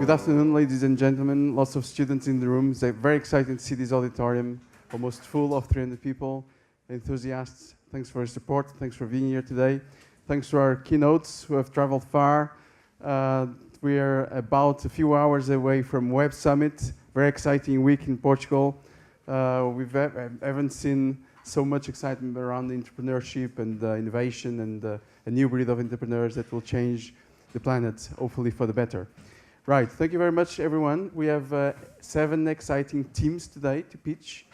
Good afternoon, ladies and gentlemen. Lots of students in the room. It's very exciting to see this auditorium, almost full of 300 people, enthusiasts. Thanks for your support. Thanks for being here today. Thanks to our keynotes who have traveled far. We are about a few hours away from Web Summit. Very exciting week in Portugal. We haven't seen so much excitement around entrepreneurship and innovation and a new breed of entrepreneurs that will change the planet, hopefully for the better. Right, thank you very much, everyone. We have 7 exciting teams today to pitch.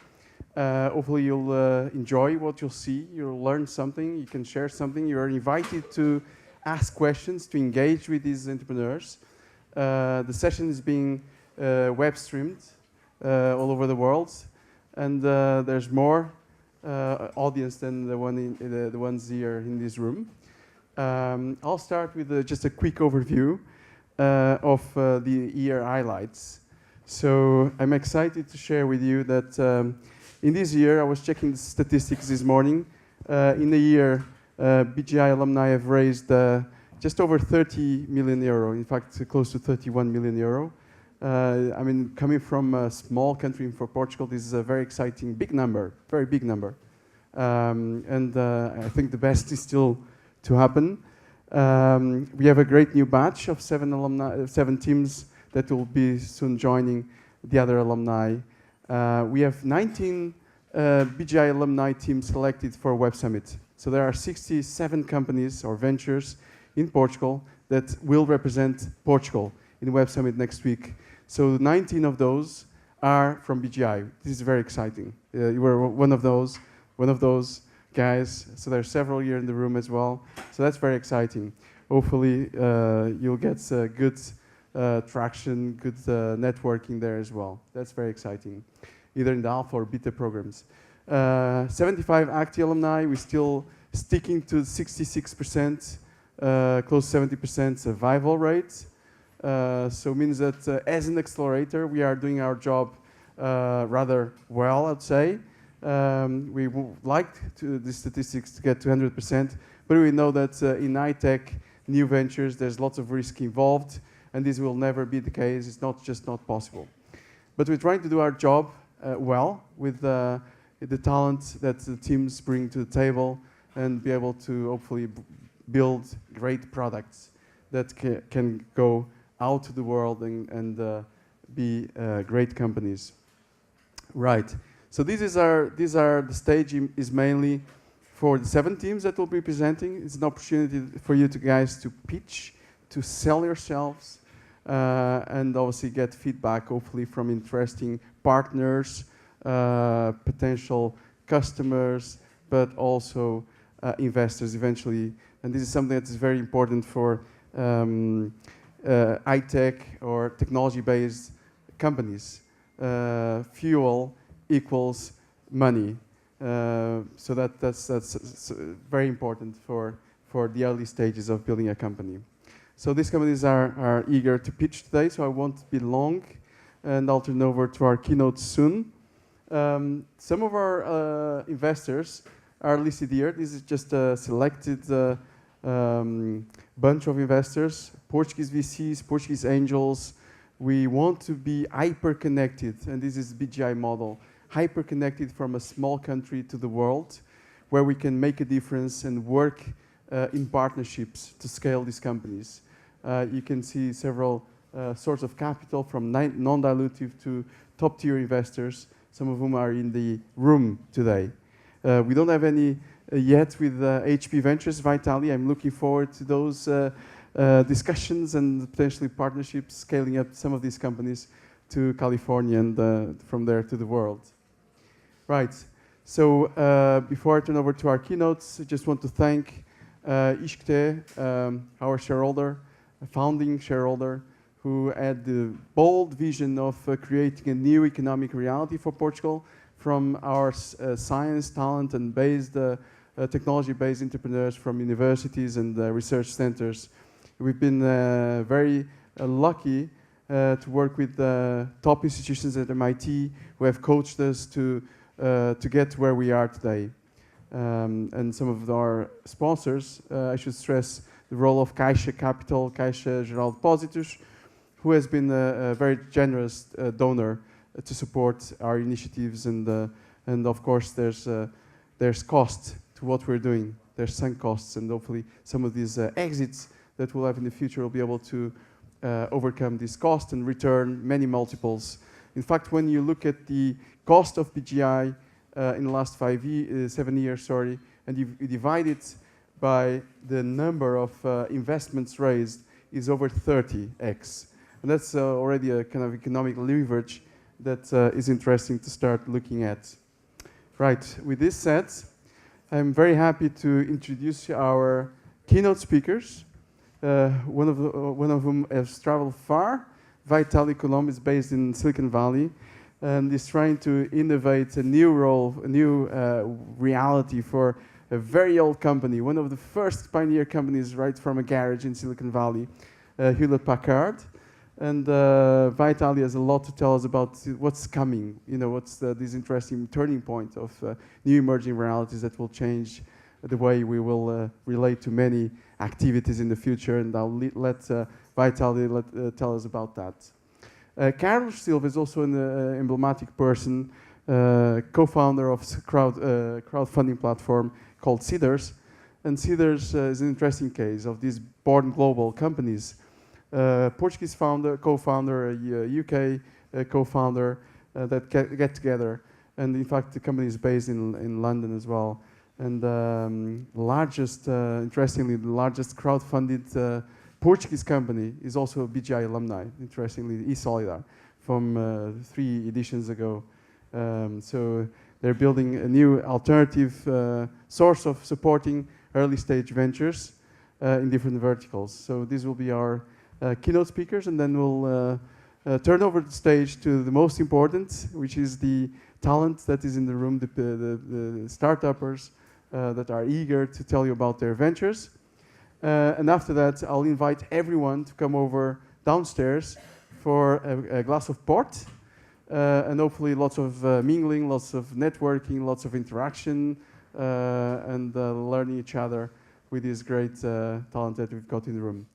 Hopefully you'll enjoy what you'll see. You'll learn something, you can share something. You're invited to ask questions, to engage with these entrepreneurs. The session is being web streamed all over the world. And there's more audience than the ones here in this room. I'll start with just a quick overview of the year highlights. So I'm excited to share with you that in this year, I was checking the statistics this morning. In a year, BGI alumni have raised just over 30 million euro, in fact, close to 31 million euro. I mean, coming from a small country for Portugal, this is a very exciting, big number, very big number. I think the best is still to happen. We have a great new batch of 7 teams that will be soon joining the other alumni. We have 19 BGI alumni teams selected for Web Summit. So there are 67 companies or ventures in Portugal that will represent Portugal in Web Summit next week. So 19 of those are from BGI. This is very exciting. You were one of those guys. So there are several here in the room as well. So that's very exciting. Hopefully you'll get good traction, good networking there as well. That's very exciting, either in the alpha or beta programs. 75 ACTI alumni. We're still sticking to 66%, close to 70% survival rate. So it means that as an accelerator, we are doing our job rather well, I'd say. We would like the statistics to get to 100%, but we know that in high-tech new ventures, there's lots of risk involved, and this will never be the case. It's just not possible. But we're trying to do our job well with the talent that the teams bring to the table and be able to hopefully build great products that can go out to the world and be great companies. Right. So these are the stage is mainly for the 7 teams that will be presenting. It's an opportunity for you guys to pitch, to sell yourselves, and obviously get feedback, hopefully from interesting partners, potential customers, but also investors eventually. And this is something that is very important for high-tech or technology-based companies. Fuel equals money. So that's very important for the early stages of building a company. So these companies are eager to pitch today, so I won't be long, and I'll turn over to our keynote soon. Some of our investors are listed here. This is just a selected bunch of investors, Portuguese VCs, Portuguese angels. We want to be hyper-connected, and this is BGI model. Hyper-connected from a small country to the world, where we can make a difference and work in partnerships to scale these companies. You can see several sorts of capital, from non-dilutive to top-tier investors, some of whom are in the room today. We don't have any yet with HP Ventures, Vitali. I'm looking forward to those discussions and potentially partnerships, scaling up some of these companies to California and from there to the world. Right, so before I turn over to our keynotes, I just want to thank Ishkte, our shareholder, a founding shareholder, who had the bold vision of creating a new economic reality for Portugal from our science, talent, and technology-based entrepreneurs from universities and research centers. We've been very lucky to work with top institutions at MIT who have coached us to get to where we are today. And some of our sponsors, I should stress the role of Caixa Capital, Caixa Geral de Depósitos, who has been a very generous donor to support our initiatives, and of course there's cost to what we're doing. There's sunk costs, and hopefully some of these exits that we'll have in the future will be able to overcome this cost and return many multiples. In fact, when you look at the cost of BGI in the last 7 years, sorry, and you divide it by the number of investments raised, is over 30x. And that's already a kind of economic leverage that is interesting to start looking at. Right, with this said, I'm very happy to introduce our keynote speakers, one of whom has traveled far. Vitaly Kolom is based in Silicon Valley and is trying to innovate a new role, a new reality for a very old company, one of the first pioneer companies right from a garage in Silicon Valley, Hewlett-Packard. And Vitaly has a lot to tell us about what's coming, what's this interesting turning point of new emerging realities that will change the way we will relate to many activities in the future, and I'll let Vitaly tell us about that. Carlos Silva is also an emblematic person, co-founder of crowdfunding platform called Seeders, and Seeders is an interesting case of these born global companies. Portuguese founder, co-founder, UK co-founder that get together, and in fact the company is based in London as well. And interestingly, the largest crowdfunded Portuguese company is also a BGI alumni, interestingly, eSolidar, from 3 editions ago. So they're building a new alternative source of supporting early stage ventures in different verticals. So these will be our keynote speakers, and then we'll turn over the stage to the most important, which is the talent that is in the room, the startuppers that are eager to tell you about their ventures. And after that, I'll invite everyone to come over downstairs for a glass of port, and hopefully lots of mingling, lots of networking, lots of interaction, and learning each other with this great talent that we've got in the room.